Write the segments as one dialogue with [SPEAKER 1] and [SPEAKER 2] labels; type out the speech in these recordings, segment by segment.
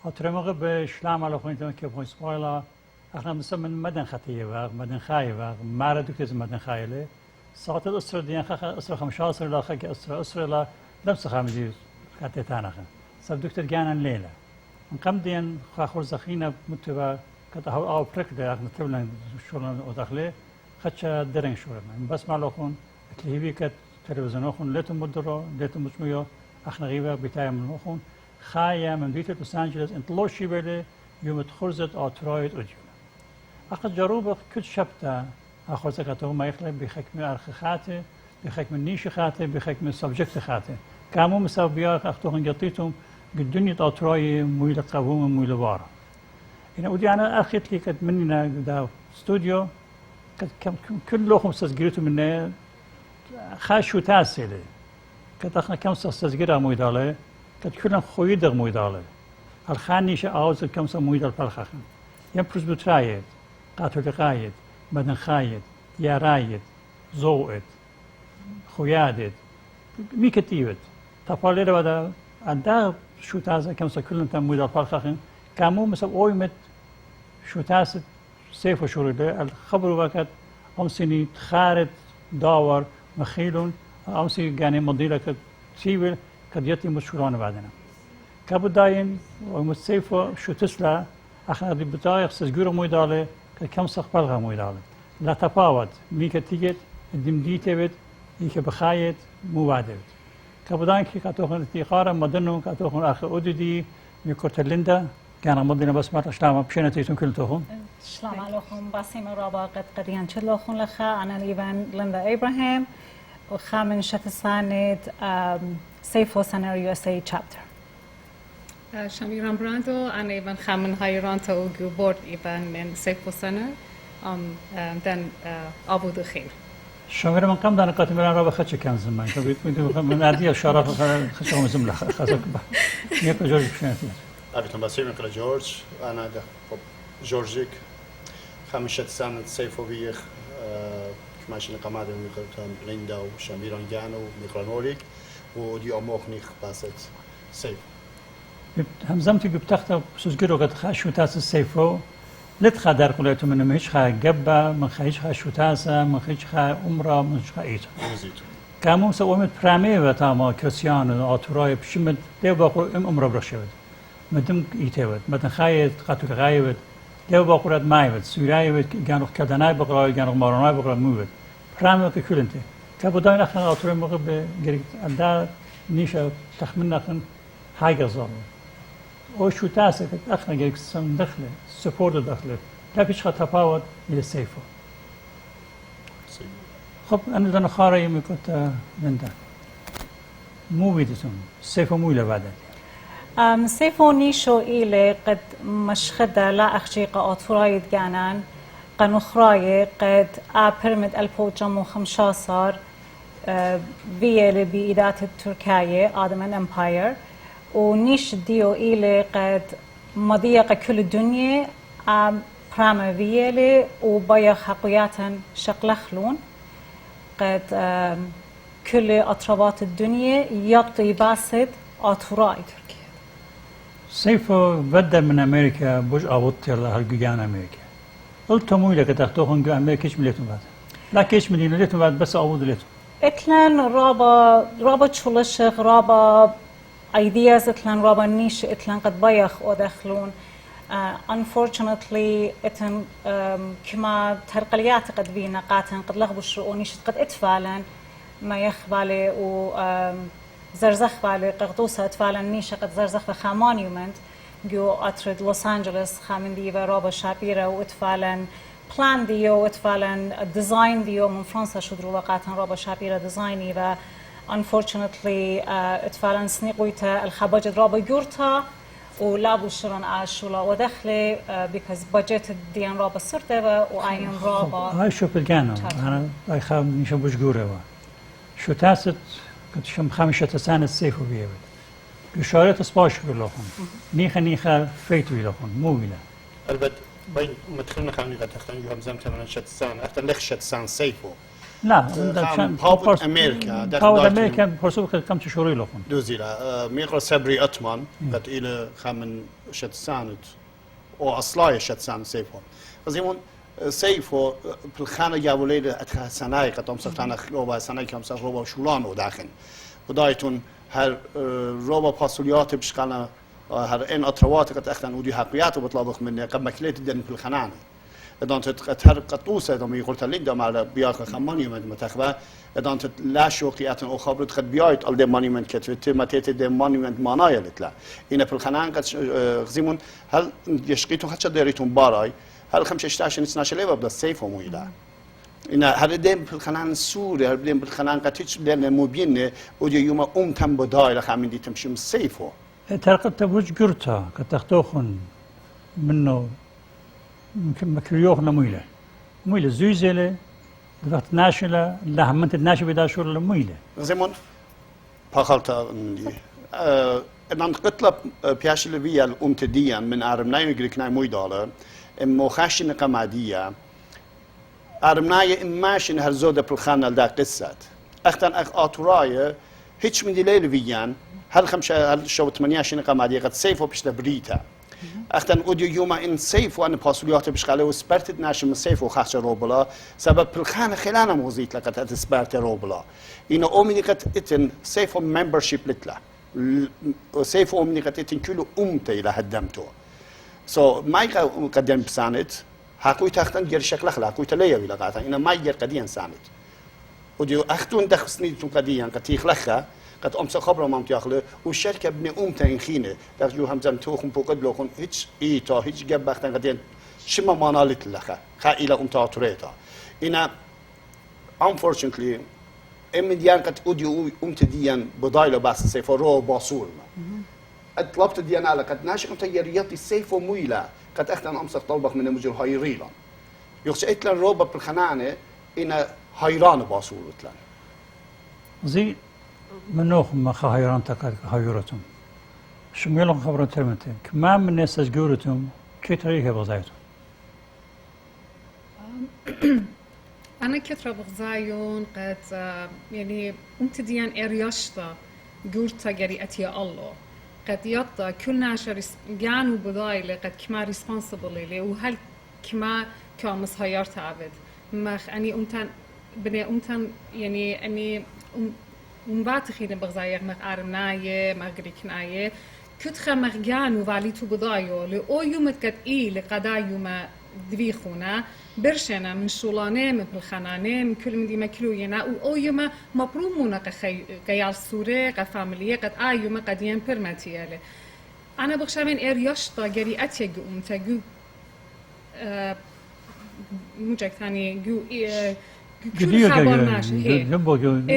[SPEAKER 1] هاترمغ به شلام على خونتون که پویس بالا احنا مثلا من مدن خطیه و مدن خای و مرد دکتر مدن خایله ساعت الأسرة دي أسرة 15 لا خك أسرة لا لمس خامجي خطي تانخه سب دكتور جانا الليلة من قم دين خاخور زخينة متبا كده أو بريك ده احنا تبلن شغلنا وداخله خدش درين شغلنا بس مع لوخون تلهيبي كت تلفزيون خون ليتم مدرو ليتم مجموعة احنا غيبة بتاعي من لوخون خايا من بيت لوس أنجلس انت لوشي بله يوم تخرجت أو ترايد أجينا أخذ جروب كل شبته أخذ زكاته ما يخلق بحكم أرخاته بحكم النيش خاته بحكم السبجكت خاته كامو مسابيا أختوهن قطيتهم الدنيا أطراي مويل قبوم مويل بارا هنا ودي أنا أخذت لي كد مننا دا استوديو كد كل لوخم استسجلته منه خاشو تاسيله كد أخنا كم استسجلها مويداله كد كلنا خويدر مويداله الخانيش أوز كم مويدال بالخخن يمبرز بترايد قاتل قايد بدن خايد يا رايد زوئد خويادد ميكتيبت تفعله ودا عدا شو تازه كم سكلن تمويل الفرخخن كامو مثل اويمت شو تاس سيفو شورده الخبر وقت امسيني خارج داور مخيلون امسي يعني مديرك سيفل قد يتم مشهوران بعدنا كابداين ومسيفو شو تسلا اخنا دي بتايق سجور مويداله كم سخبلغه مويداله لا تفاوت ميكتيجت دمديته بد يك بخايت مبادرت كابدان كي كاتوخن تيخاره مدنو كاتوخن اخ اوددي ميكورتليندا كان مدينه بس ما شلام بشنتيتون كلتوخن
[SPEAKER 2] شلام عليكم باسم رابا قد قديان شلوخن لخا انا ليفان ليندا ابراهيم وخامن شت ساند سيفو سيناريو سي تشابتر
[SPEAKER 3] شمیران براندو انا ایوان خامن هایران تو گوبورد ایوان من سیفو سنر دن آبود خیر
[SPEAKER 1] شامير من قام دانا قاتل مران رابا خدش كان زمان كبيت من عادية شرف خشوا زملا خزك نيكو جورج بشنتي
[SPEAKER 4] أبيتم بسيم كلا جورج أنا ده جورجيك خمسة سنة سيفو بيخ كماشي نقامات ميخلتهم ليندا وشاميران جانو ميخلانوريك ودي أموخنيخ باست سيف
[SPEAKER 1] همزمتي بتخته سوزجرو قد خاشو تاس السيفو لتخا دار قلتو من مهيش خا جبا من خايش خا شوتاسا من خايش خا عمره من خا ايتا كامو سوامت برامي وتاما كريستيان اتوراي بشمت ديو باقول عمره برشود مدم ايتاوت مدن خايت قاتل غايبت ديو باقولات مايبت سورايبت كانوا كدناي بقرا كانوا ماروناي بقرا موبت برامي ككلنتي كابوداين اخنا اتوراي مغب جريت دا نيشا تخمنا خن هاي زالو او شوتاسا اخنا جريت سن دخله سپورت داخله تاکیش خط تفاوت میل سیفو خب انا دارم خاره میکرد ننده مو بیدتون سیفو مویله بعد
[SPEAKER 2] سيفو نيشو إلي قد مشخدة لا أخشيق أطرايد جانان قنخراي قد أبرمد 2015 فيلي بإدارة التركية آدمان امباير ونيش ديو إلي قد مضيق كل الدنيا براما فيلي وبايا حقياتا شقلخلون قد كل أطرافات الدنيا يبطي باسد أطراي
[SPEAKER 1] سيفو بدأ من أمريكا بوش أوطي الله هالجيان أمريكا قلت مويلة كتاختوخن جو أمريكا كيش مليتون بعد لا كيش مليون ليتون بعد بس أعود ليتون
[SPEAKER 2] إتلان رابا تشولشخ رابا ideas إتلان رابا نيش إتلان قد بايخ ودخلون unfortunately إتن كما ترقليات قد بينا قاتن قد لغبوا الشؤون نيش قد إتفالن ما يخبالي و زرزخ بالي قرطوسة إتفالن نيش قد زرزخ بخامونيومنت جو أترد لوس أنجلس خامن ديفا رابا شابيرا وإتفالن بلان ديو إتفالن ديزاين ديو من فرنسا شدرو وقاتن رابا شابيرا ديزايني و unfortunately إتفالن سنيقويتا الخباجة رابا يورتا ولابو شرن عاشولا ودخله because budget ديان رابا سرتة وعين رابا
[SPEAKER 1] هاي شو بالجانو أنا هاي خام نيشو بشجورة شو تاسد كنت شم 5 سنة سيفو بيبد بشارة سباش بلوخن نيخا فيتو بلوخن مو بلا
[SPEAKER 4] البته باید مدخلنا خانگی قد تختن جو همزم تمرین شد سان اختن لخ شد سان سیفو
[SPEAKER 1] لا
[SPEAKER 4] پاوت امریکا
[SPEAKER 1] پاوت امریکا پرسو کم چه شوری لخون
[SPEAKER 4] دوزيلا ميقرا سبري أطمان قد إلى خمن شتسانت أو أصلاي شتسان سيفو فزيمون سيفو بالخانة جابوا لي أتخ سناي قد أمسكتنا روبا سناي كم سنة روبا شولان وداخن ودايتون هر روبا باسوليات بشكلنا هر إن أطروات قد أختن ودي حقيات وبطلبخ مني قد مكليت الدين بالخنانة إذا أنت تهر قطوسة إذا ما يقولت لك ده على بياك خماني من متخبى إذا أنت لا شوقيات أو خبرت قد بيايت على دماني من كتبت ما تيت دماني من مانايا لتلا إن في الخنان قد غزيمون هل يشقيتون حتى ديريتون باراي هل 15 12 ليبه بدا سيفو مويلا إن هل دم في الخنان السوري هل دم في الخنان قد تيجي لنا مبينة ودي يوم تم بداي لخامن دي تمشي من سيفو
[SPEAKER 1] ترقد تبوج قرطة قد تختوخن منه مكريوخ نمويلة مويلة زوزلة وقت ناشلة لا هم أنت ناشل بدا شور المويلة
[SPEAKER 4] زمون بخلطة إن قتلة بياشل بيا الأمتديا من أرمناي وجريكناي مويدالة مخاش نقمادية أرمناي إماشن هرزودة بالخانة لدا قصة أختن أطراية هيش من دليل فيان هل 18 نقمادية قد سيفو بيش بريتا اختن اوديو يوما ان سيف وان باسوليات بشغاله وسبرت ناشم سيف وخاصه روبلا سبب بالخانه خلانه موزيت لقد سبرت روبلا ان اومني قد اتن سيف ممبرشيب لتلا سيف اومني قد اتن كله امتي لهدمتو سو ماي قدم بسانت حقوي تختن غير شكل اخلاق وتليا ولا قاطع ان ماي غير قديان سانت اوديو اختون دخسني تو قديان قتيخ لخا قد أمس خبر ما متياخله والشركة بني تين خينة تاخذوا همزم توخم بوقد لوخن هيج إيتا هيج جاب بختن قدين شما ما نالت لخا خائلة تاتوريتا إنا unfortunately ديان قد أوديو ديان بدايلو بس سيفو رو باصول طلبت ديان على قد ناشق تيارياتي السيفو مويلة قد أختن أمس طلبك من المجر هايريلا يخشى إتلان روبا بالخنانة إنا هايران باصول إتلان
[SPEAKER 1] زي منوخ ما خايران تكاد خايرتهم شو ميلون خبرون ترمتين كمان من الناس جورتهم كي طريقة بغزايتهم
[SPEAKER 3] أنا كثرة بغزايون قد يعني أمتديان إرياشتا جورتا جري أتيا الله قد يطا كل ناشر جانو بدايلة قد كما ريسبونسبل لي وهل كما كامس هايرت عبد مخ أني أمتن بني أمتن يعني أني ومباتخين بغزايق مغ آرمناية مغ غريكناية كتخا مغ جانو واليتو بدايو لأو يومت قد لقدا يوم دويخونا برشنا من شولانه من بالخنانه من كل من دي مكلوينا وأو يوم مبرومونا قيال سورة قفاملية قد يوم قديم برماتيالي أنا بخشامين إرياشتا جري أتيجو أمتاجو موجك ثاني جو كل خبر ماشي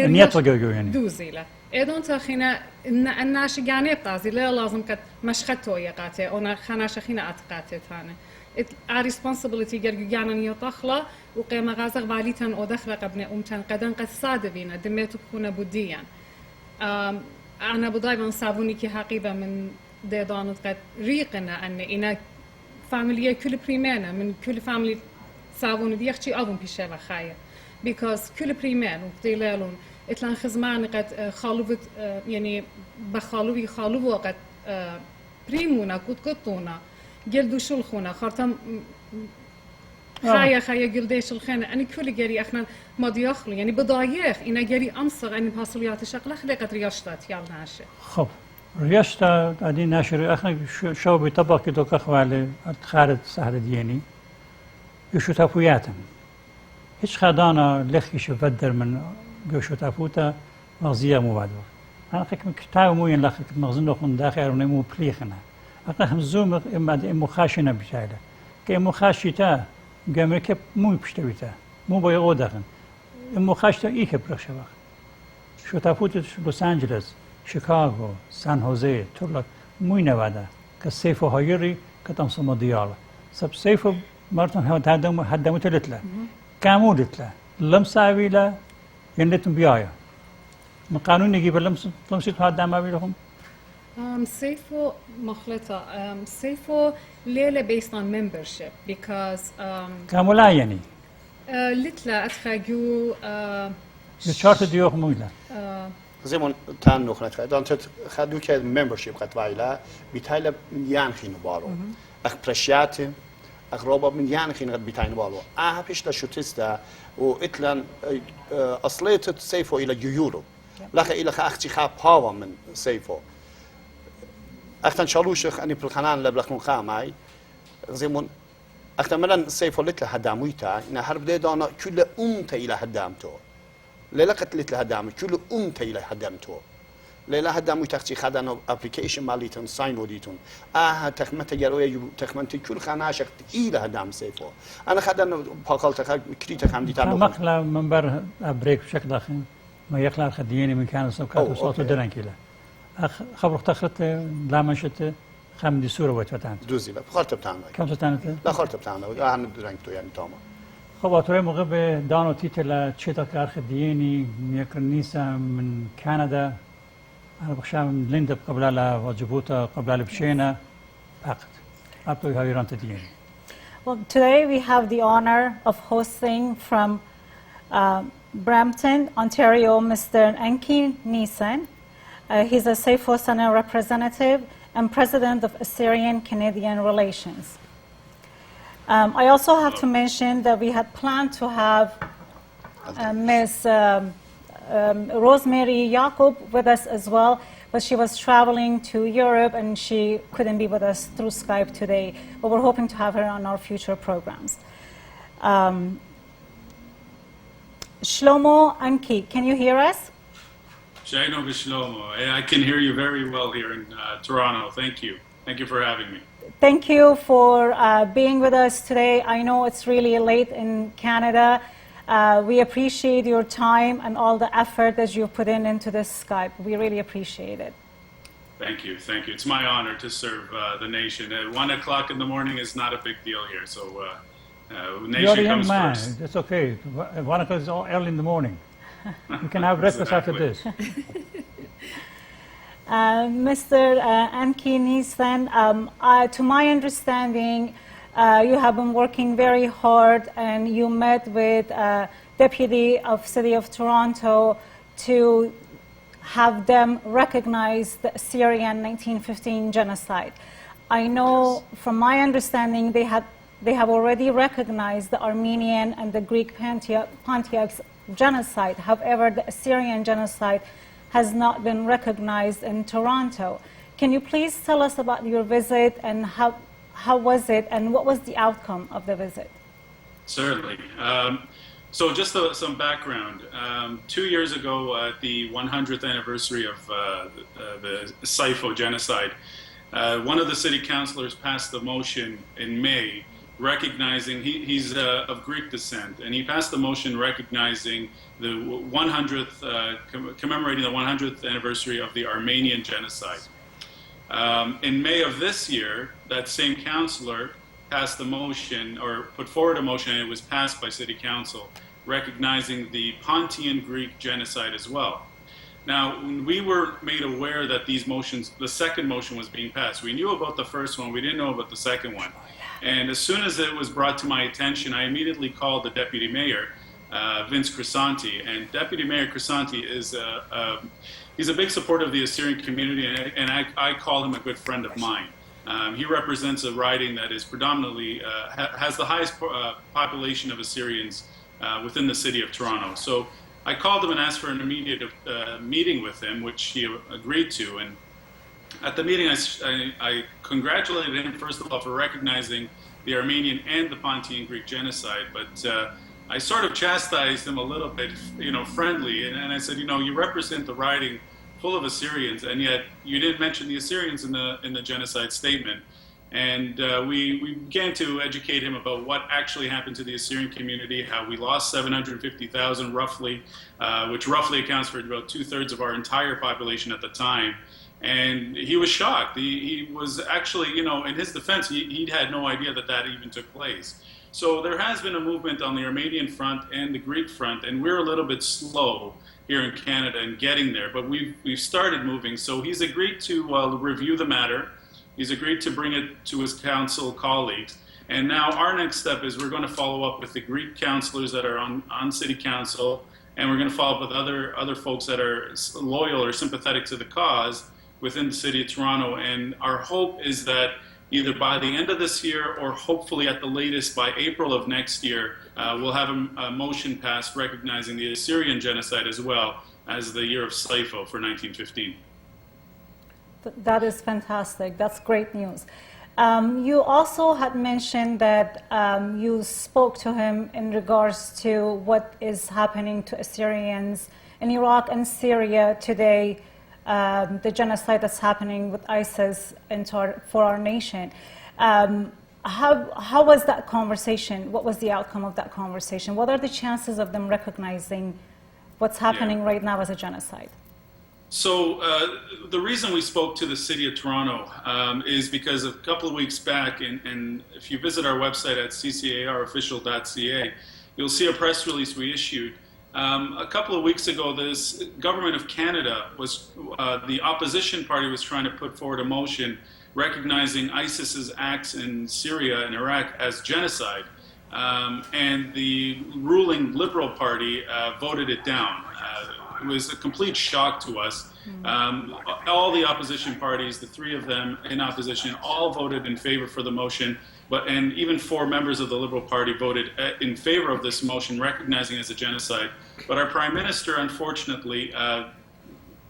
[SPEAKER 1] نيت وجو يعني
[SPEAKER 3] دوزيلا إذن تخينا الناش جانب تازي لا لازم كت مشخته يقاته أنا خناش خينا أتقاته ثاني responsibility جرجو جانا نيطخلا وقيم غازق باليتن أو دخل قبل أمتن قدن قد صادبين دميتو بكونا بديا أنا بدايما صابوني كي حقيبة من ديدانت قد ريقنا أن إنا فاميليا كل بريمانا من كل فاميلي صابوني ديخشي أظن بيشيلا خايا because كل بريمان وقتيلالون إتلان خزمان قد خالوفت يعني بخالوفي خالوفو قد بريمونا كتكتونا جلدو شلخونا خارتم خايا جلديش الخانة أنا كل جري إحنا ما دياخلو يعني بضايخ إنا جري أمصر أنا بحصليات الشغلة خلقت رياشتات يال ناشي
[SPEAKER 1] خب رياشتا أدي ناشر إحنا شو بيطبق كده كخوالي خارج سهل ديني يشو تفوياتهم هيش خدانا لخي شفدر من جوشو تفوتا مغزية مبادرة أنا خيك كتاو موين لخي مغزنو خن داخل ونمو بليخنا أنا همزوم إما خاشنا بشايله كإما خاشيتا جامريكا مو بشتويتا مو بيغو داخل إما خاشتا إيكا برخشباخ شو تفوت لوس أنجلس شيكاغو سان هوزي تورلك موي نوادا كسيفو هايري كتنصم ديالا سب سيفو مرتن هدمو تلتلا كامو لتلا لمساوي لا ينلتم بيايا من قانون يجيب لمسيتو هدام بيلهم
[SPEAKER 3] Seyfo مخلطة Seyfo ليلة based on membership because
[SPEAKER 1] كامولا يعني
[SPEAKER 3] لتلا أتخاجو
[SPEAKER 1] یه 4 تا دیوخ مویلا
[SPEAKER 4] زمان تان نخنت خد دانت خدو که membership قط وایلا بیتایل یان خینو بارو اخ پرشیات اخ روبا من یان خین قد بیتاین بارو پیش تا شوتستا و اتلان اصليت سيفو الى جيورو لخ الى اختي خاب هاوا من سيفو اختن شالوش اني بالخنان لبلخن خاماي زمون اختملا سيفو لت هدامويتا ان حرب دانا كل الى هدامتو ليلا قتلت لهدام كل الى هدامتو ليلا هدامو تختي خدانو ابلكيشن ماليتون ساين وديتون تخمت جروي تخمنت كل خناشك الى هدام سيفو انا خدان باقلت كريت خم دي تاع
[SPEAKER 1] مخلا منبر بريك بشكل اخر ما يخلع الخديني من كان سوكات وصوت درن كده خبر تخرت لا منشت خم دي صوره وتانت
[SPEAKER 4] دوزي لا خرت بتاعنا
[SPEAKER 1] كم تانت
[SPEAKER 4] لا خرت بتاعنا اهم درنك تو يعني تمام
[SPEAKER 1] خبر موقع به دانو تيتل تشيتا كار خديني ميكرنيسا من كندا أنا بخشام ليندا قبل وجبوتا قبل بشينا فقط أبطل هايران تدين.
[SPEAKER 2] Well, today we have the honor of hosting from Brampton, Ontario, Mr. Aneki Nissan. He's a Seyfo Sana representative and president of Assyrian-Canadian relations. I also have to mention that we had planned to have Ms. Rosemary Jacob with us as well, but she was traveling to Europe and she couldn't be with us through Skype today, but we're hoping to have her on our future programs. Shlomo Anki, can you hear us?
[SPEAKER 5] Shayno Shlomo, I can hear you very well here in Toronto. Thank you. Thank you for having me.
[SPEAKER 2] Thank you for being with us today. I know it's really late in Canada. We appreciate your time and all the effort that you've put into this Skype. We really appreciate it.
[SPEAKER 5] Thank you, thank you. It's my honor to serve the nation. 1 o'clock in the morning is not a big deal here, so nation
[SPEAKER 1] You're a young
[SPEAKER 5] comes
[SPEAKER 1] man.
[SPEAKER 5] first.
[SPEAKER 1] It's okay. 1 o'clock is all early in the morning. You can have breakfast after this.
[SPEAKER 2] Mr. Aneki Nissan, to my understanding, you have been working very hard and you met with Deputy of City of Toronto to have them recognize the Assyrian 1915 genocide. I know from my understanding they have already recognized the Armenian and the Greek Pontiac's genocide. However, the Assyrian genocide has not been recognized in Toronto. Can you please tell us about your visit and how was it and what was the outcome of the visit?
[SPEAKER 5] Certainly. So just some background. 2 years ago, at the 100th anniversary of the Seyfo genocide, one of the city councilors passed a motion in May recognizing, he's of Greek descent, and he passed the motion recognizing the 100th, commemorating the 100th anniversary of the Armenian genocide. In May of this year, that same councilor passed the motion, or put forward a motion, and it was passed by City Council, recognizing the Pontian Greek genocide as well. Now, when we were made aware that these motions, the second motion was being passed, we knew about the first one, we didn't know about the second one. And as soon as it was brought to my attention, I immediately called the deputy mayor, Vince Crisanti, and Deputy Mayor Crisanti is he's a big supporter of the Assyrian community, and I call him a good friend of mine. He represents a riding that is predominantly, has the highest population of Assyrians within the city of Toronto. So I called him and asked for an immediate meeting with him, which he agreed to. And at the meeting, I congratulated him, first of all, for recognizing the Armenian and the Pontian Greek genocide, but I sort of chastised him a little bit, friendly, and I said, you represent the riding full of Assyrians, and yet you didn't mention the Assyrians in the genocide statement. And we began to educate him about what actually happened to the Assyrian community, how we lost 750,000 roughly, which roughly accounts for about 2/3 of our entire population at the time. And he was shocked. He was actually, in his defense, he had no idea that even took place. So there has been a movement on the Armenian front and the Greek front, and we're a little bit slow here in Canada in getting there, but we've started moving. So he's agreed to review the matter. He's agreed to bring it to his council colleagues. And now our next step is we're going to follow up with the Greek councillors that are on city council, and we're going to follow up with other folks that are loyal or sympathetic to the cause within the city of Toronto. And our hope is that either by the end of this year or hopefully at the latest by April of next year, we'll have a motion passed recognizing the Assyrian genocide as well as the year of Seyfo for 1915.
[SPEAKER 2] That is fantastic. That's great news. You also had mentioned that you spoke to him in regards to what is happening to Assyrians in Iraq and Syria today, the genocide that's happening with ISIS for our nation. How was that conversation? What was the outcome of that conversation? What are the chances of them recognizing what's happening right now as a genocide?
[SPEAKER 5] So the reason we spoke to the city of Toronto is because a couple of weeks back, and if you visit our website at ccarofficial.ca, you'll see a press release we issued. A couple of weeks ago, this government of Canada the opposition party was trying to put forward a motion recognizing ISIS's acts in Syria and Iraq as genocide. And the ruling Liberal Party voted it down. It was a complete shock to us. All the opposition parties, the three of them in opposition, all voted in favor for the motion, and even 4 members of the Liberal Party voted in favor of this motion, recognizing it as a genocide. But our Prime Minister, unfortunately,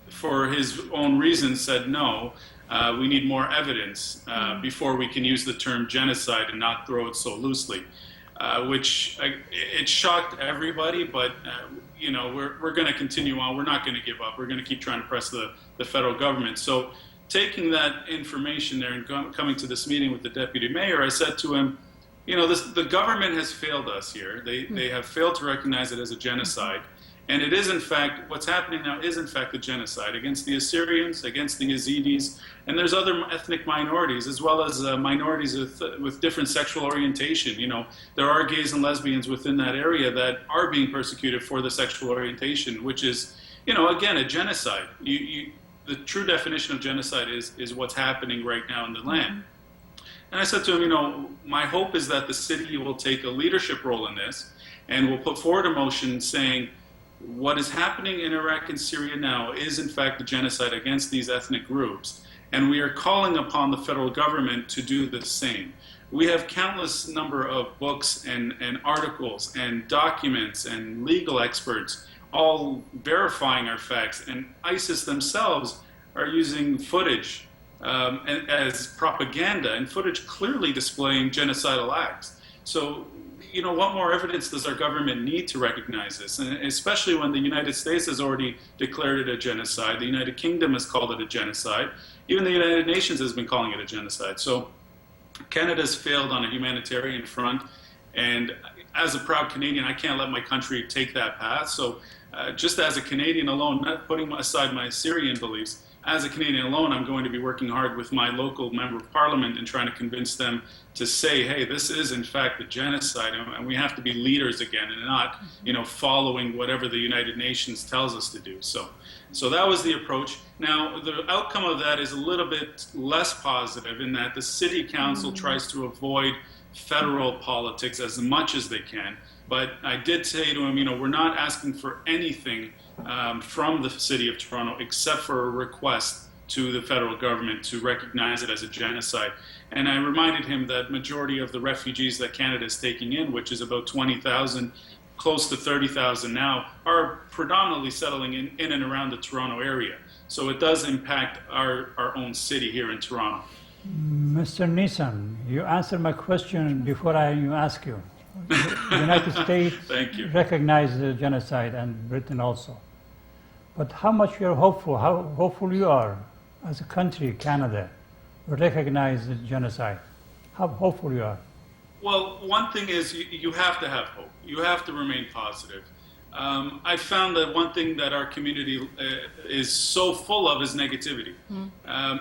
[SPEAKER 5] for his own reasons, said no. We need more evidence before we can use the term genocide and not throw it so loosely. Which it shocked everybody, but you know, we're going to continue on. We're not going to give up. We're going to keep trying to press the federal government. So taking that information there and coming to this meeting with the deputy mayor, I said to him, you know, the government has failed us here. They have failed to recognize it as a genocide. And it is, in fact, what's happening now is, in fact, a genocide against the Assyrians, against the Yazidis, and there's other ethnic minorities, as well as minorities with different sexual orientation. You know, there are gays and lesbians within that area that are being persecuted for the sexual orientation, which is, you know, again, a genocide. The true definition of genocide is what's happening right now in the land. And I said to him, you know, my hope is that the city will take a leadership role in this, and will put forward a motion saying, what is happening in Iraq and Syria now is, in fact, a genocide against these ethnic groups. And we are calling upon the federal government to do the same. We have countless number of books and articles and documents and legal experts all verifying our facts. And ISIS themselves are using footage as propaganda, and footage clearly displaying genocidal acts. So, you know, what more evidence does our government need to recognize this? And especially when the United States has already declared it a genocide. The United Kingdom has called it a genocide. Even the United Nations has been calling it a genocide. So Canada's failed on a humanitarian front. And as a proud Canadian, I can't let my country take that path. So just as a Canadian alone, not putting aside my Assyrian beliefs, as a Canadian alone, I'm going to be working hard with my local member of parliament and trying to convince them to say, hey, this is in fact a genocide, and we have to be leaders again and not, you know, following whatever the United Nations tells us to do. So that was the approach. Now, the outcome of that is a little bit less positive in that the city council tries to avoid federal politics as much as they can. But I did say to him, you know, we're not asking for anything from the city of Toronto except for a request to the federal government to recognize it as a genocide. And I reminded him that majority of the refugees that Canada is taking in, which is about 20,000, close to 30,000 now, are predominantly settling in and around the Toronto area. So it does impact our own city here in Toronto.
[SPEAKER 1] Mr. Nissan, you answered my question before I even ask you. The United States recognized the genocide, and Britain also. But how much you're hopeful, how hopeful you are as a country, Canada, will recognize the genocide? How hopeful you are?
[SPEAKER 5] Well, one thing is you have to have hope. You have to remain positive. I found that one thing that our community is so full of is negativity.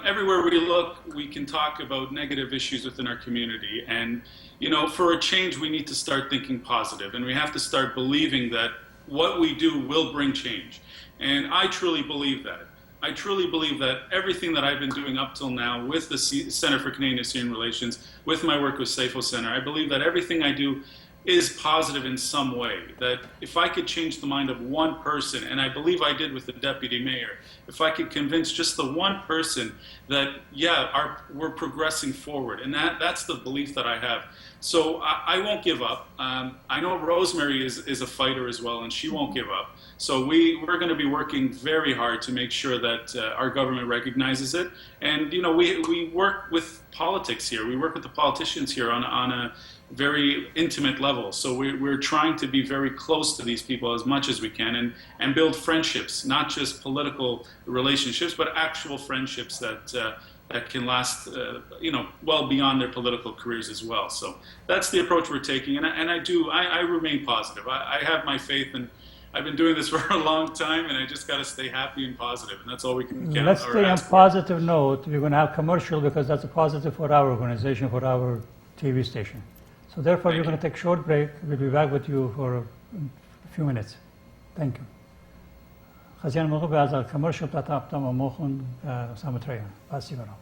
[SPEAKER 5] Everywhere we look, we can talk about negative issues within our community. And, you know, for a change, we need to start thinking positive, and we have to start believing that what we do will bring change. And I truly believe that. I truly believe that everything that I've been doing up till now with the Center for Canadian-Assyrian Relations, with my work with Seyfo Center, I believe that everything I do is positive in some way. That if I could change the mind of one person, and I believe I did with the deputy mayor, if I could convince just the one person that, yeah, we're progressing forward, and that's the belief that I have. So I won't give up. I know Rosemary is a fighter as well, and she won't give up. So we're going to be working very hard to make sure that our government recognizes it. And, you know, we work with politics here. We work with the politicians here on a very intimate level. So we're trying to be very close to these people as much as we can and build friendships, not just political relationships, but actual friendships that can last, you know, well beyond their political careers as well. So that's the approach we're taking. And I remain positive. I have my faith, and I've been doing this for a long time, and I just got to stay happy and positive, and that's all we can count.
[SPEAKER 1] Let's stay on positive note. We're going to have commercial because that's a positive for our organization, for our TV station. So therefore, we're going to take a short break. We'll be back with you for a few minutes. Thank you. خزيان موقع از commercial بتاعت مخون سامتريان بس يبرم.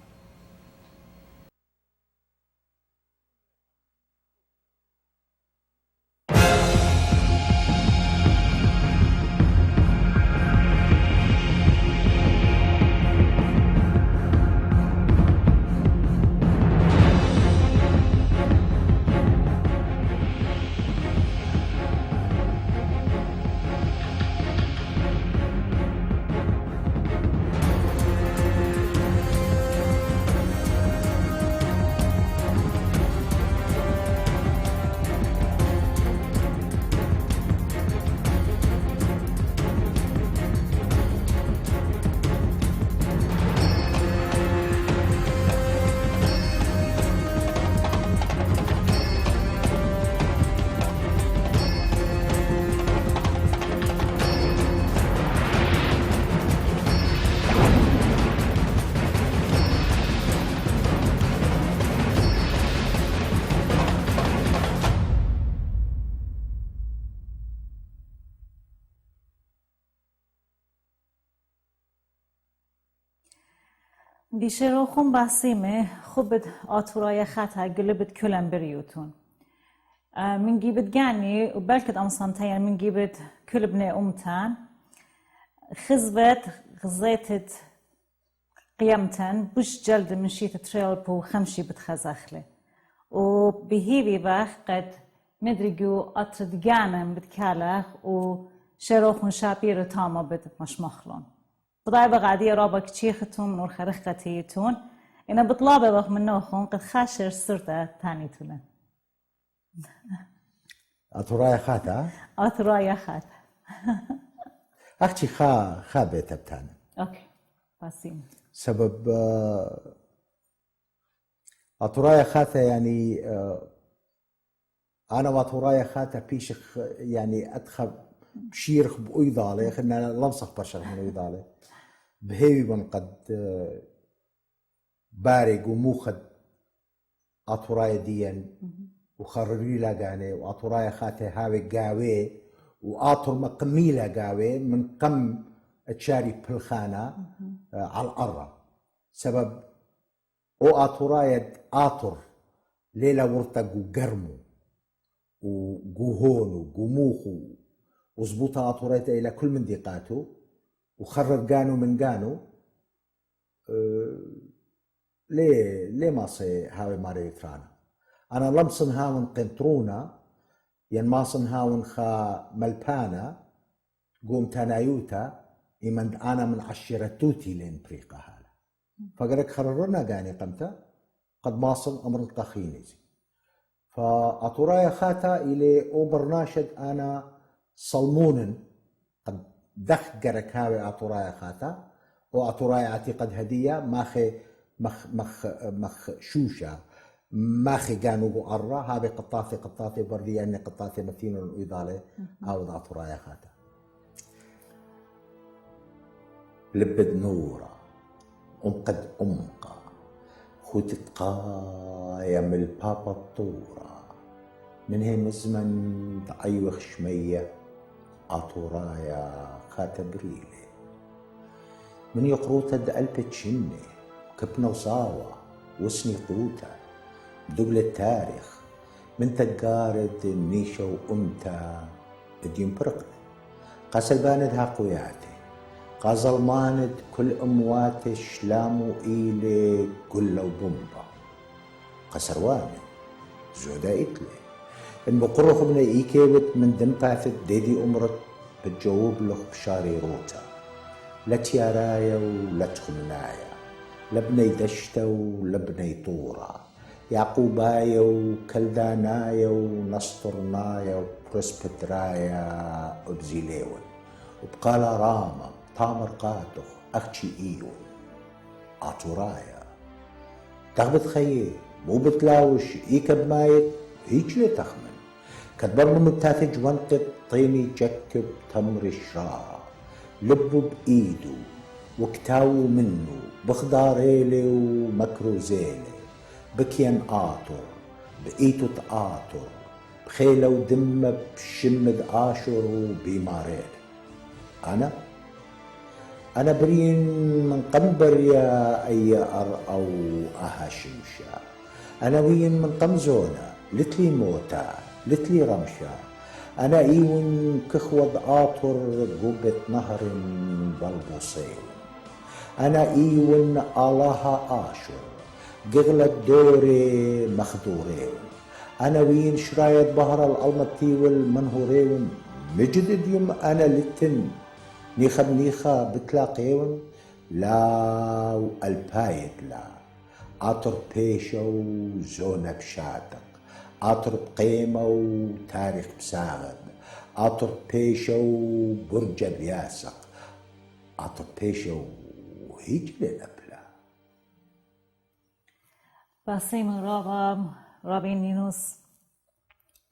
[SPEAKER 2] بیشترخون بسیمه خوب آتورای خطا قلبت كلن بريوتون من جيبت جاني وبلكت أمصنتين من جيبت كل بني أمتان خزبت غزيتت قيمتن بوش جلد من شيت تريل بو خمشي بتخزخله وبهيبي باخ قد مدري جو أطرد جانم بتكالخ وشروخون شابير تاما بد مش مخلون بضايبة غادية رابا كتشيختون من ورخرخ قتيتون إنا بطلابة بخ منوخون قد خاشر سرطة تاني تولن
[SPEAKER 6] أطرايا خاتا؟
[SPEAKER 2] أطرايا خاتا
[SPEAKER 6] أختي خا بيتا بتانا
[SPEAKER 2] أوكي باسين
[SPEAKER 6] سبب أطرايا خاتا يعني أنا وأطرايا خاتا بيشخ يعني أدخل بشيرخ بأيضالي خلنا لمسخ بشر من أيضالي بهيبي من قد بارق وموخد أطرايا ديا وخرري لاقاني وأطرايا خاتا هاوي قاوي وآطر مقمي لاقاوي من قم تشاري بالخانة على الأرض سبب أو أطرايا آطر ليلة ورتق وقرمو وقوهون وقموخو وزبوطها أطريته إلى كل منديقاته وخرر قانو من قانو ليه ما صي هاوي ماري ترانا أنا لمصن هاون قنطرونا ين ماصن هاون خا ملبانا قوم تنايوتا إمن أنا من عشرتوتي لين بريقة هالا فقرك خررنا قاني قمتا قد ماصن أمر قخينيزي فأطرايا خاتا إلي أوبر ناشد أنا صلمونا قد دخ قرك هاوي أطرايا خاتا وأطرايا عتيقد هدية مخ شوشة ماخي كانوا بقرة هذه قطاثي بردية أني قطاثي مثين الإضالة أو أطرايا خاتا لبد نورا قد أمقى خوتت قايم البابا الطورة من هي مزمن تعيوخ شمية أطرايا خاتا بريلي من يقروتا دقلبت شنة كبنا وصاوة وسني قوتا بدقل التاريخ من تقارد النيشة وأمتا ديم برقنا قاسل باندها قوياتي قازلماند كل أمواتي شلامو إيلي قلة وبمبا قسرواني زودا إتلي إن بقروخ من إيكيبت من دمباثت ديدي أمرت بتجاوب لخ بشاري روتا لا تيارايا ولا تخمنايا لبني دشتا ولبني طورا يعقوبايا وكلدانايا ونسطرنايا وبرسبترايا وبزيليون وبقالا راما تامر قاتخ أختشي إيون آتورايا تغبت خيي مو بتلاوش إيكب مايت هيج لي تخمن كتبر متاثج وانقب طيني جكب تمر الشراء لبو بإيدو وكتاو منه بخضاريلي ومكروزيلي بكيان آطر بإيتو تآطر بخيلة ودمة بشمد آشر وبيماريلي أنا برين من قنبر يا أي أرأو أهاشمشا أنا وين من قمزونة لتلي موتا لتلي رمشا أنا إيون كخوض آطر قبة نهر بالبوصين أنا إيون آلاها آشر قغلة دوري مخدورين أنا وين شراية بهر الألمتي والمنهورين مجدد يوم أنا لتن نيخا بتلاقيون لا والبايد لا عطر بيشة وزونة بشاتق عطر بقيمة وتاريخ بساغب عطر بيشة وبرجة بياسق عطر بيشة وهيج لنبلا
[SPEAKER 2] باسيم رابي نينوس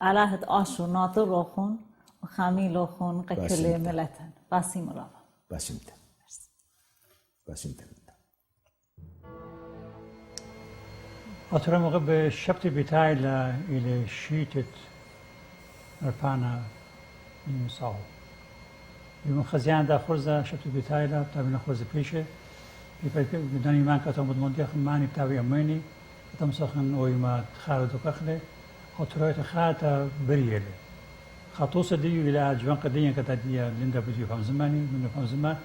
[SPEAKER 2] علاهد آشو ناطر روخون وخامي لوخون قكلي ملتن باسيم رابا
[SPEAKER 6] باسمت
[SPEAKER 1] أترى مغب الشبت بتاعي إلى شيتت ربانا من صاو يوم خزيان دا خرزة شبت بتاعي لا بتاعي خرزة بيشة بداني مان كتام مدمنتي ماني بتاعي أميني كتام سخن ويما تخالد وكخلة أترى تخاتا بريلة خطوصة ديو إلى جوان قديا كتادية ليندا بديو فهم زماني من فهم زمان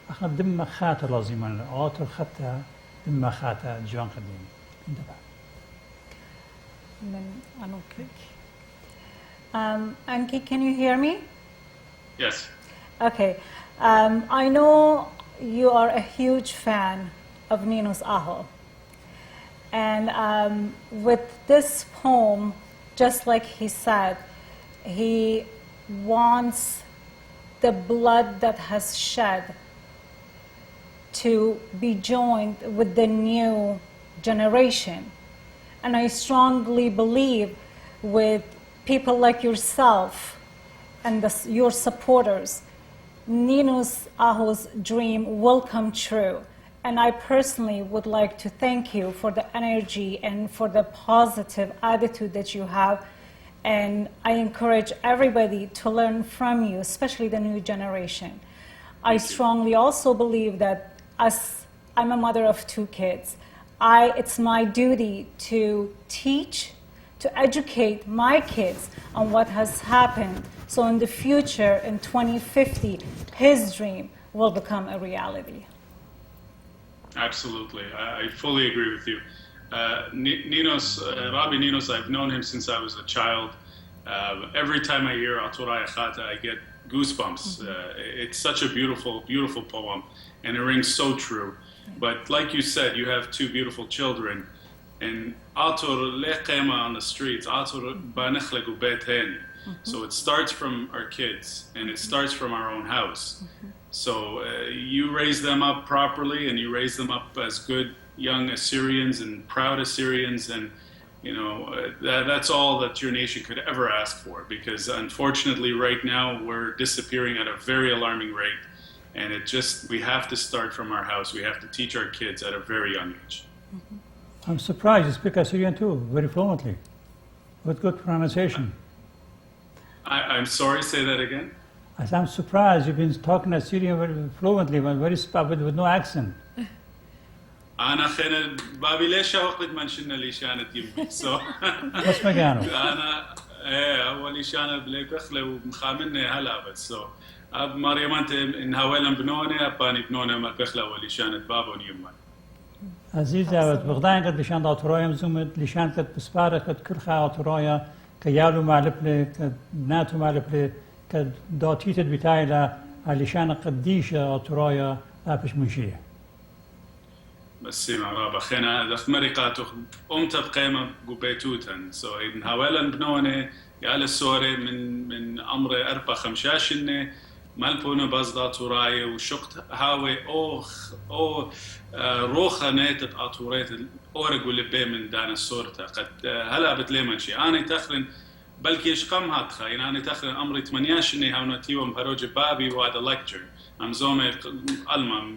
[SPEAKER 1] احنا دم خاطر لازمان عاطر خطة دم خاطر جوان قديم انتبه
[SPEAKER 2] من أنوكيك Anki, can you hear me?
[SPEAKER 5] Yes.
[SPEAKER 2] Okay. I know you are a huge fan of Ninos Aho. And with this poem, just like he said, he wants the blood that has shed to be joined with the new generation. And I strongly believe with people like yourself and your supporters, Ninos Aho's dream will come true. And I personally would like to thank you for the energy and for the positive attitude that you have. And I encourage everybody to learn from you, especially the new generation. I strongly also believe that I'm a mother of 2 kids. It's my duty to teach, to educate my kids on what has happened. So in the future, in 2050, his dream will become a reality.
[SPEAKER 5] Absolutely. I fully agree with you. Rabbi Ninos, I've known him since I was a child. Every time I hear Aturaya Chata, I get goosebumps. It's such a beautiful, beautiful poem, and it rings so true. But like you said, you have 2 beautiful children, and Atur leqema on the streets, Atur banechlegu beten. So it starts from our kids, and it starts from our own house. So you raise them up properly, and you raise them up as good young Assyrians and proud Assyrians, and you know that's all that your nation could ever ask for. Because unfortunately, right now we're disappearing at a very alarming rate, and we have to start from our house. We have to teach our kids at a very young age.
[SPEAKER 1] I'm surprised you speak Assyrian too, very fluently, with good pronunciation.
[SPEAKER 5] I'm sorry, say that again?
[SPEAKER 1] I'm surprised you've been talking Assyrian very fluently, but with no accent.
[SPEAKER 5] أنا خير بابي ليش وقت ما نشنا لي شانت يمي so
[SPEAKER 1] بس مكانه.
[SPEAKER 5] أنا أول شانة بليك أخله ومخامني هلا بس so أب مريم أنت إن هوالا بنونة أباني بنونة ما بخله أول شانة بابون يمي
[SPEAKER 1] عزيزة بغدان قد لشان داتورايا مزومت لشان قد بسبارة قد كل خاطرايا كيالو معلبلي قد ناتو معلبلي قد داتيتت بتاعي لشان قديشة داتورايا أبش منشيه.
[SPEAKER 5] بس مع رابع خينا دخ مريقاتو أمتا بقيمة قبيتوتن so إن هوالا بنونة يالا سوري من أمر أربع خمشاشنة مالبونا بازدات وراي وشقت هاوي أو روخة نيتت أطوريت الأورق واللي بي من دانا الصورة قد هلا بتليمن شي أنا تخرن بلكي يشقم هاتخا يعني أنا تخرن أمري 8 هاونا تيوم بروج بابي وهذا لكتشر أم زومي ألما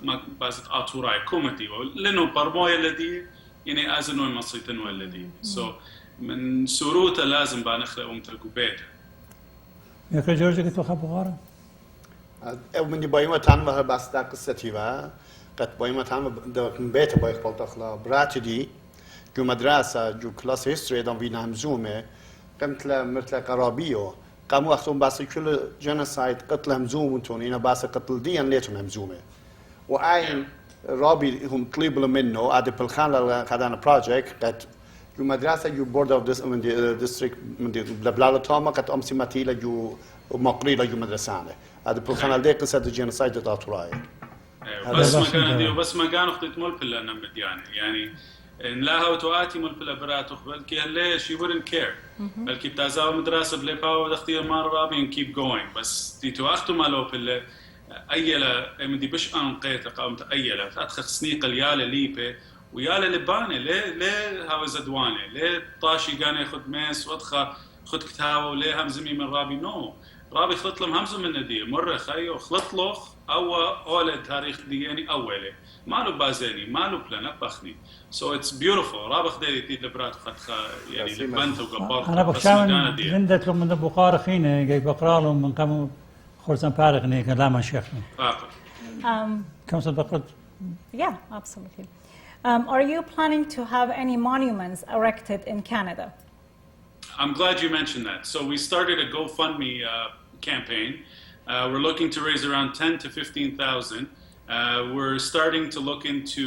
[SPEAKER 5] ما بازت أطوراي كومتي لأنه برموية الذي يعني أزنو المصيتن والذي so من سروته لازم بنخلق أمتلكو بيت
[SPEAKER 1] يا جورج كنت خاب غارة
[SPEAKER 4] من بايما تام بس دا قصتي با قد بايما تام من بيت بايخ بالتخلا براتدي جو مدرسة جو كلاس هيستوري دام بينا همزومه قمت مثل قرابيو قاموا أخذون بس كل جينوسايد قتل همزوم انتون هنا بس قتل ديان ليتهم همزومه وعين رابي هم طلبوا منه هذا بالخان لقدان بروجكت قد جو مدرسة جو بورد اوف من ديستريكت من بلا توما قد امسي ماتيلا جو مقريلا جو مدرسانه هذا بالخان دي قصه الجينوسايد تاعتوراي
[SPEAKER 5] بس ما كان دي بس ما كان اخذت مول بلا نمد يعني إن لا هو تواتي مول بلا برات بلكي ليش you wouldn't care بلكي بتازاو مدرسة بلا باو دختي مرة بين keep going بس دي تواختو مالو بلا أيلا من دي بش أنقيت قامت أيلا فأدخل سنيق اليالة ليبة ويالا لبانة ليه هاو زدوانة ليه طاشي كان ياخد ميس وادخل خد كتاوه ليه همزمي من رابي نو رابي خلط لهم همزة من دي مرة خيو خلط لوخ أول تاريخ دي يعني أوله مالو بازيني مالو بلان بخني so it's beautiful رابي خديري تي لبرات خدخ يعني لبنت وقبار
[SPEAKER 1] أنا بخشاون جندت لهم من البخار خينة جاي بقرأ لهم من كم خرزان بارغ نيك لا ما شيخنا كم صدقت
[SPEAKER 2] Yeah, absolutely. Are you planning to have any monuments erected in Canada?
[SPEAKER 5] I'm glad you mentioned that. So we started a GoFundMe campaign. We're looking to raise around 10 to 15,000. We're starting to look into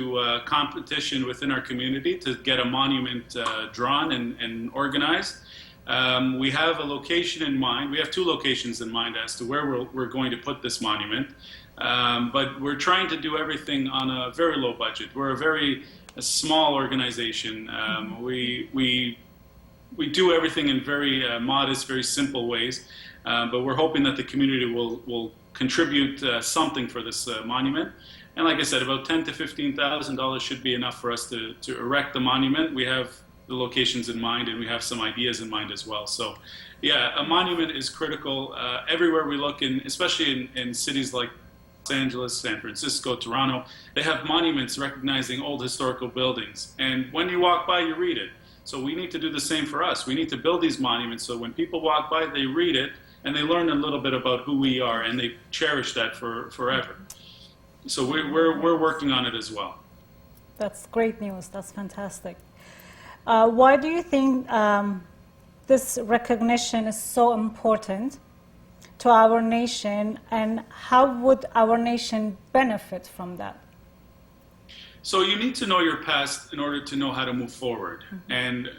[SPEAKER 5] competition within our community to get a monument drawn and organized. We have a location in mind. We have 2 locations in mind as to where we're going to put this monument. But we're trying to do everything on a very low budget. We're a small organization. We do everything in very modest, very simple ways. But we're hoping that the community will contribute something for this monument. And like I said, about $10,000 to $15,000 should be enough for us to erect the monument. We have the locations in mind, and we have some ideas in mind as well. So, yeah, a monument is critical everywhere we look, especially in cities like Los Angeles, San Francisco, Toronto. They have monuments recognizing old historical buildings, and when you walk by, you read it. So we need to do the same for us. We need to build these monuments so when people walk by, they read it and they learn a little bit about who we are, and they cherish that for forever. So we're working on it as well.
[SPEAKER 2] That's great news. That's fantastic. Why do you think this recognition is so important to our nation, and how would our nation benefit from that?
[SPEAKER 5] So you need to know your past in order to know how to move forward. And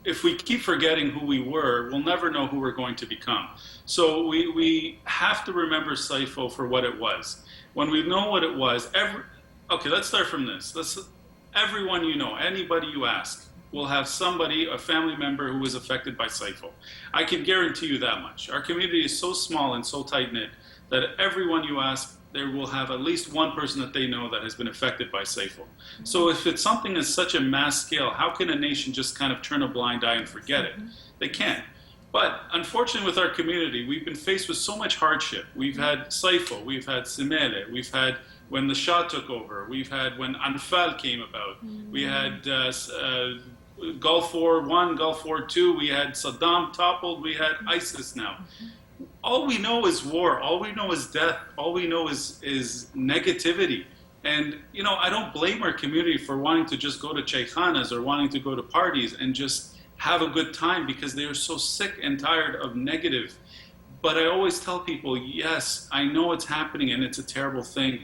[SPEAKER 5] if we keep forgetting who we were, we'll never know who we're going to become. So we have to remember Seyfo for what it was. When we know what it was, okay, let's start from this. Everyone you know, anybody you ask, will have somebody, a family member who was affected by Seyfo. I can guarantee you that much. Our community is so small and so tight-knit that everyone you ask, there will have at least one person that they know that has been affected by Seyfo. So if it's something at such a mass scale, how can a nation just kind of turn a blind eye and forget it? They can't. But unfortunately with our community, we've been faced with so much hardship. We've had Seyfo, we've had Simele, we've had when the Shah took over, we've had when Anfal came about, we had Gulf War I, Gulf War II, we had Saddam toppled, we had ISIS now. all we know is war. All we know is death. All we know is negativity. And, I don't blame our community for wanting to just go to chaykhanas or wanting to go to parties and just have a good time because they are so sick and tired of negative. But I always tell people, yes, I know it's happening and it's a terrible thing,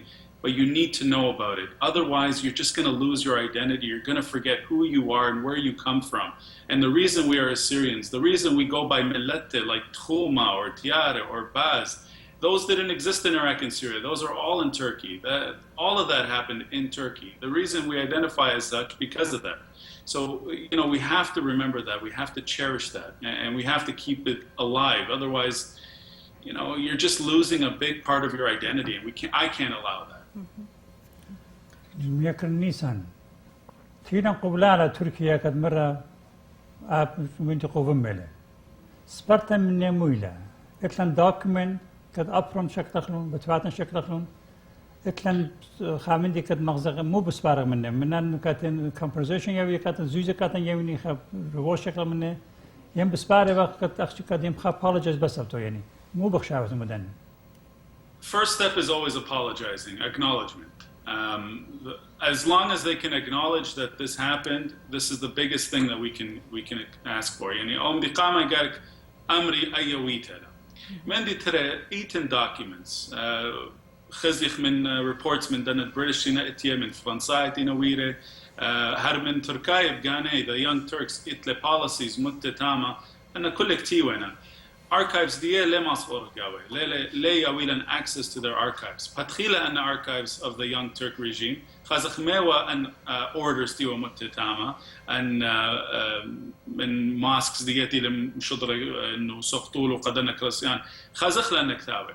[SPEAKER 5] but you need to know about it. Otherwise, you're just going to lose your identity. You're going to forget who you are and where you come from. And the reason we are Assyrians, the reason we go by millete like Tchuma or Tiara or Baz, those didn't exist in Iraq and Syria. Those are all in Turkey. All of that happened in Turkey. The reason we identify as such, because of that. So, we have to remember that. We have to cherish that. And we have to keep it alive. Otherwise, you're just losing a big part of your identity. And I can't allow that.
[SPEAKER 1] Aneki Nissan. تينا قبل على تركيا قد مرة من تقوم مله. سبرتا من نمويلا. إتلان دوكمنت قد أبرم شك دخلون بتواتن شك دخلون. إتلان خامندي قد مغزق مو بسبارة منه. منن كاتن conversation يوي كاتن زوجة كاتن يويني خب روش شكل منه. يم بسبارة وقت أخشى كاتن خا apologize بس أبتو يعني. مو بخشاوة مدن.
[SPEAKER 5] First step is always apologizing, acknowledgement. As long as they can acknowledge that this happened, this is the biggest thing that we can ask for. يعني أم بقامة قالك أمري أيويته. من دي ترى eaten documents. خزيخ من reports من دنا British نأتيه من فرنسا تنويره. هرب من تركيا بغاني the young Turks إتله policies متتامة أن كل كتيونا. Archives دي لما صور قوي ليه يويلن access to their archives. بتخيل أن archives of the young Turk regime خازخ ميوا أن orders ديو متتامة أن من mosques ديتي لم شدر إنه سقطول وقدنا كريستيان خازخ لنا كتابة.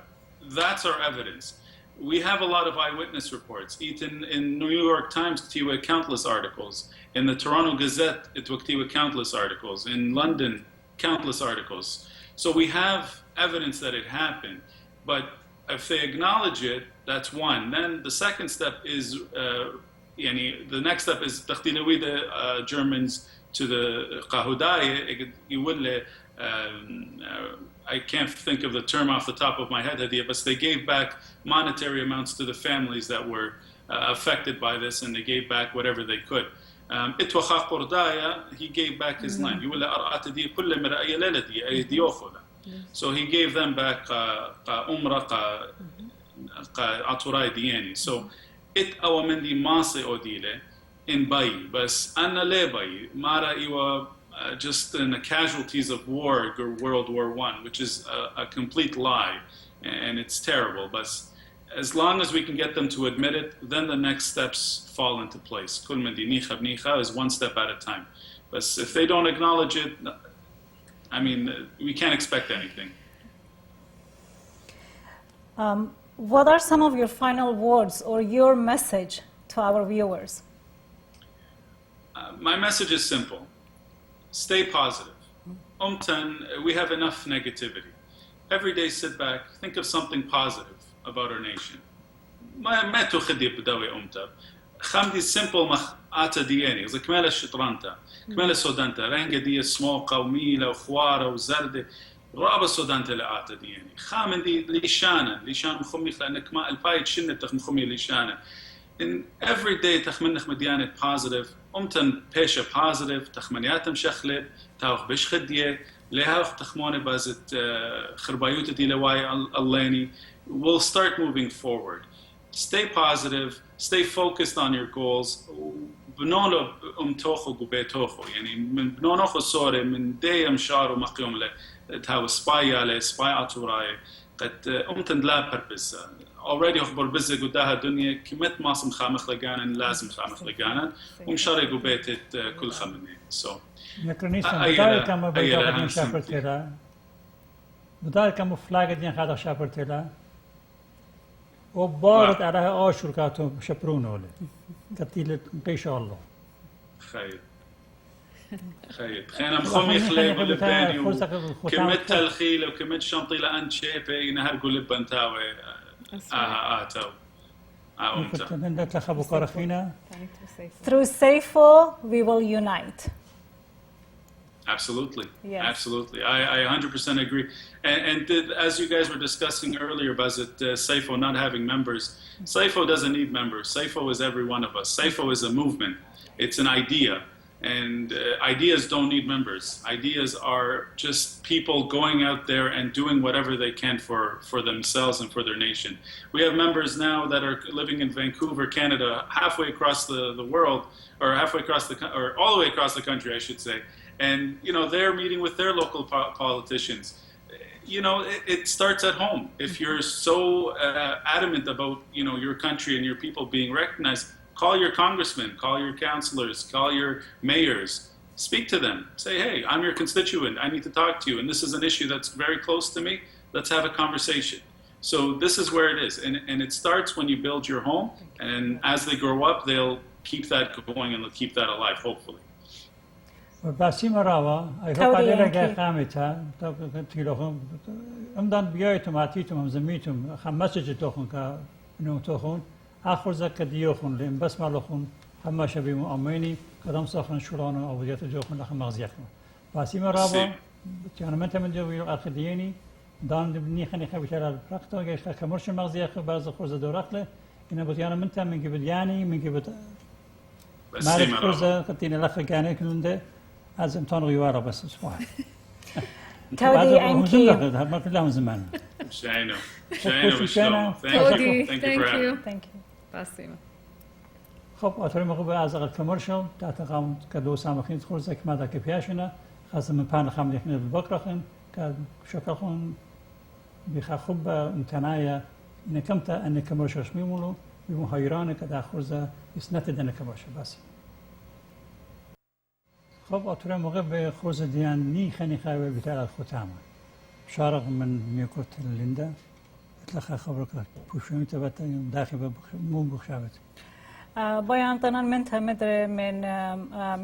[SPEAKER 5] That's our evidence. We have a lot of eyewitness reports. In New York Times, كتيوة countless articles. In the Toronto Gazette, it كتيوة countless articles. In London, countless articles. So we have evidence that it happened, but if they acknowledge it, that's one. Then the second step is, the next step is تختينوي the Germans to the Qahudaya. I can't think of the term off the top of my head, but they gave back monetary amounts to the families that were affected by this, and they gave back whatever they could. He gave back his land. So he gave them back So it awamendi mase odile in Bayi, but anna le Bayi, Mara iwa just in the casualties of war, World War I, which is a complete lie, and it's terrible. But as long as we can get them to admit it, then the next steps fall into place. Kul min dinicha bnicha is one step at a time. But if they don't acknowledge it, we can't expect anything.
[SPEAKER 2] What are some of your final words or your message to our viewers?
[SPEAKER 5] My message is simple. Stay positive. We have enough negativity. Every day sit back, think of something positive about our nation. ما تخدي بداوي أمتا. خمدي simple مخاطة دياني. إذا كمال الشطرانتا، كمال السودانتا، رنجة دي اسمه قوميلة وخوارة وزردة، رابع سودانتا لآتا دياني. خامن دي ليشانة مخمي لأنك ما البايت شنة تخمي ليشانة. In every day تخمنخ مديانة positive. أمتن بيشة positive. تخمنياتم شخلة. تاوخ بش خدية. لها تخموني بازت خربايوتة دي لواي الليني. We'll start moving forward. Stay positive, stay focused on your goals. بنولو توخو قبي توخو يعني من بنونوخو صوري من دي امشارو مقيوم له تهاو سباي على سباي عطوراي قد تندلا purpose. already اخبر بزة قداها دنيا كمت ماسم خامخ لقانا لازم خامخ لقانا ومشاري قبيتت كل خمني. So
[SPEAKER 1] بدال كم فلاج دين هذا شابرتلا وبارد على آشور كاتو شبرونه له كتيل قيش الله
[SPEAKER 5] خير خينا مخمي خليب لباني وكمت تلخيل وكمت شنطيلة أنت شيبي نهر قول لبنتاوي آتاو
[SPEAKER 2] Through Seyfo, we will unite.
[SPEAKER 5] Absolutely.
[SPEAKER 2] Yes.
[SPEAKER 5] Absolutely. I 100% agree. And as you guys were discussing earlier, Bazit, Seyfo not having members, Seyfo doesn't need members. Seyfo is every one of us. Seyfo is a movement. It's an idea. And ideas don't need members. Ideas are just people going out there and doing whatever they can for themselves and for their nation. We have members now that are living in Vancouver, Canada, halfway across the world, or halfway across or all the way across the country, I should say. And, you know, they're meeting with their local politicians. You know, it starts at home. If you're so adamant about, you know, your country and your people being recognized, call your congressmen, call your councillors, call your mayors, speak to them. Say, hey, I'm your constituent. I need to talk to you. And this is an issue that's very close to me. Let's have a conversation. So this is where it is. And it starts when you build your home. And as they grow up, they'll keep that going and they'll keep that alive, hopefully.
[SPEAKER 1] باسم راوا ایها قدر که خامتا تیلوخم امدان بیایتم عتیتم هم زمیتم خم مسج توخن که نو توخن آخر زک دیوخن لیم بس مالوخن هم شبیه مؤمنی کدام ساخن شلون آوردیت جوخن لخم مغزیکم باسم راوا تیانو من تمن جویل آخدیانی دان بنی خنی خبیتر الرقطه گیش کمرش مغزیک بعض خورز دورخله اینا بتیانو من تمن که بدیانی من که بت مالك خورز قتينا لخ كانه كنده از امتحان غیوارا بس اسمها
[SPEAKER 2] تودي أنكي
[SPEAKER 1] ما كلهم زمان
[SPEAKER 5] شاينو بشلون
[SPEAKER 3] thank you باسم
[SPEAKER 1] خب آخر موقع از اول کمرشل تحت قام کدو سامخین خورز که ماذا كبياشنا خاصة من پان خام دخنه ببکرخن که شکل خون بخ خوب امتناعی نکمت ان کمرشش میمونو بمهایرانه که در خورز اسنت دن کمرشل بس خب آتور موقع به خورز دیان نی خنی خواهی بیتر از ختامه شارق من میکرد لنده اطلاق خبر کرد پوشمی تبت داخل مون بخشابت
[SPEAKER 2] بايان طنان من تمدر من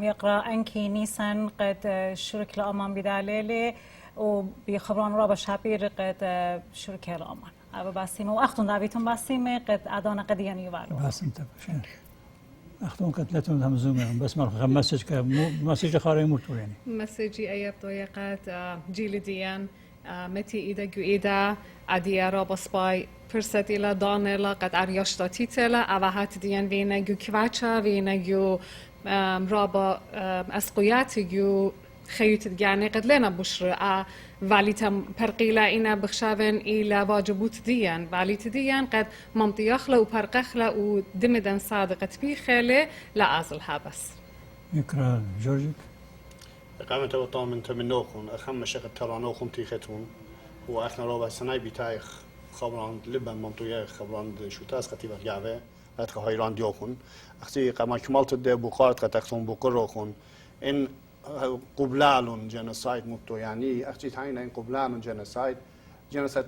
[SPEAKER 2] يقرأ أنكي نيسان قد شرك الأمان بداليلي وبيخبرون رابا شابير قد شرك الأمان أبا باسيمة وأختون دابيتون باسيمة قد أدانا قديان يوالو
[SPEAKER 1] باسم تبشين أختون قد لتون همزومي بس مرخ مسج مسج خاري مرتو يعني
[SPEAKER 3] مسجي أيب طيقات جيل ديان متي إيدا جو إيدا عديا رابا سباي فرصت إلى دانلا قد أرياشتا تيتلا أوهات ديان وينا جو كواتشا وينا جو رابا أسقيات جو خيوت دياني قد لنا بشر ولی تم پرقیلا اینا بخشاون إلى واجبوت ديان ولی تديان قد منطيخلا وبرقخلا ودمدن صادقة بيخلا لأزل هابس
[SPEAKER 1] يكرا جورجيك
[SPEAKER 4] قامت وطن من تمنوخون أخم شقة ترانوخون تيختون وإحنا رابع سنة بتايخ خبران لبن منطقة خبران شو تاس قتيبة جعبة أتخ هايران ديوخون أختي قام كمالت الدب بقارت قتختون بقروخون إن قبلالون جنوسايد متو يعني أختي تاين إن قبلالون جنوسايد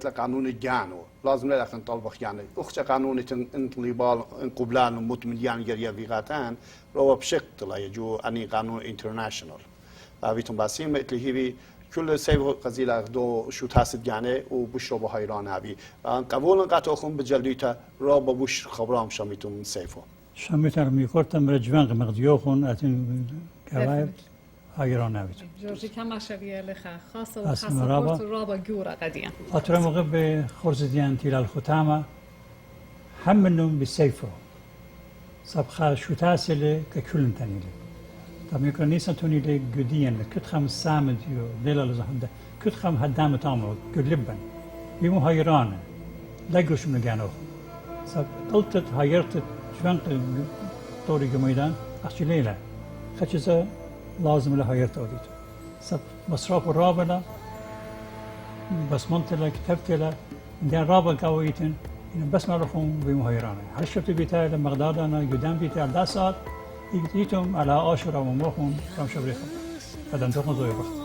[SPEAKER 4] لقانون الجانو لازم لا أختن طلبخ يعني أخت قانون أنت ليبال إن قبلالون مت مليان جريا فيغاتان رو بشكل يجو أني قانون international وابيتون باسيم اللي هي كل سيفو قزيلة دو شو تاسد يعني وبشرو بهايران هابي قبول قاتوخون بجليتا رو ببوش خبرام شاميتون سيفو
[SPEAKER 1] شاميتر ميكورتم رجوان مغديوخون أتين كوايب هايران هابي
[SPEAKER 3] جورجي كما شبيه لخا خاصة وخاصة رابا جورا قديا
[SPEAKER 1] أترى مغب خرز ديان تيل الختامة هم منهم بالسيفو سبخا شو تاسل ككل تانيلي طب يمكن نيسان توني لي جديان كت خم سامد يو ليلا لزهنده كت خم هدام تامر قلبن بيمو هايران لقوش من جانوخ سب قلت هايرت شوان طوري جميدان أخشي ليلة خشيزة لازم له هايرت أوديت سب مصراف الرابلة بس منطلة كتبت له دين رابل قويتن بس ما رخون بيمو هايران هل شفت بيتاي لمغداد أنا قدام بيتاي 10 ساعات يجيتم على آشورا وموخون كم شبريخم هذا انتقن زوي بخت